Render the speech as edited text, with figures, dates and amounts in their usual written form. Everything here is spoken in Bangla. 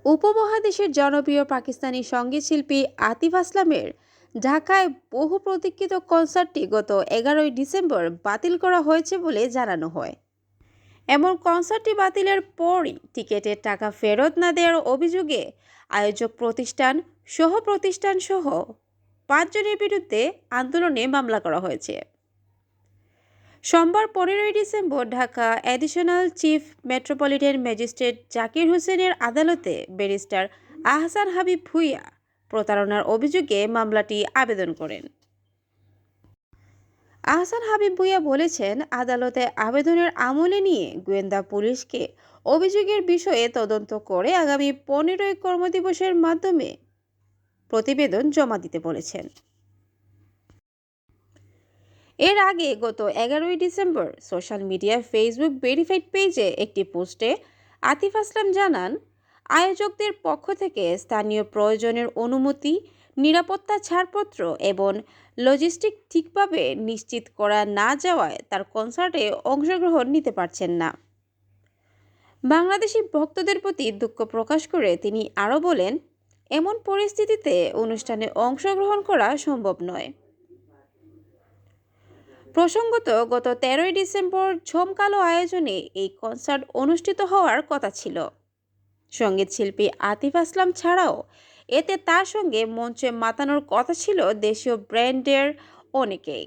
উপমহাদেশের জনপ্রিয় পাকিস্তানি সঙ্গীতশিল্পী আতিফ আসলামের ঢাকায় বহু প্রতীক্ষিত কনসার্টটি গত 11ই ডিসেম্বর বাতিল করা হয়েছে বলে জানানো হয়। এমন কনসার্টটি বাতিলের পরই টিকিটের টাকা ফেরত না দেওয়ার অভিযোগে আয়োজক প্রতিষ্ঠান সহ 5 জনের বিরুদ্ধে আন্দোলনে মামলা করা হয়েছে। সোমবার 15ই December Dhaka additional chief metropolitan magistrate Zakir হোসেনের আদালতে ব্যারিস্টার আহসান হাবিব ভূঁইয়া প্রতারণার অভিযোগে মামলাটি আবেদন করেন। আহসান হাবিব ভূঁইয়া বলেছেন, আদালতে আবেদনের আমলে নিয়ে গোয়েন্দা পুলিশকে অভিযোগের বিষয়ে তদন্ত করে আগামী 15ই কর্মদিবসের মাধ্যমে প্রতিবেদন জমা দিতে বলেছেন। এর আগে গত 11ই December social media Facebook verified পেজে একটি পোস্টে আতিফ আসলাম জানান, আয়োজকদের পক্ষ থেকে স্থানীয় প্রয়োজনের অনুমতি, নিরাপত্তা ছাড়পত্র এবং লজিস্টিক ঠিকভাবে নিশ্চিত করা না যাওয়ায় তার কনসার্টে অংশগ্রহণ নিতে পারছেন না। বাংলাদেশি ভক্তদের প্রতি দুঃখ প্রকাশ করে তিনি আরও বলেন, এমন পরিস্থিতিতে অনুষ্ঠানে অংশগ্রহণ করা সম্ভব নয়। প্রসঙ্গত, গত 13ই ডিসেম্বর ঝমকালো আয়োজনে এই কনসার্ট অনুষ্ঠিত হওয়ার কথা ছিল। সঙ্গীতশিল্পী আতিফ আসলাম ছাড়াও এতে তার সঙ্গে মঞ্চে মাতানোর কথা ছিল দেশীয় ব্র্যান্ডের অনেকেই।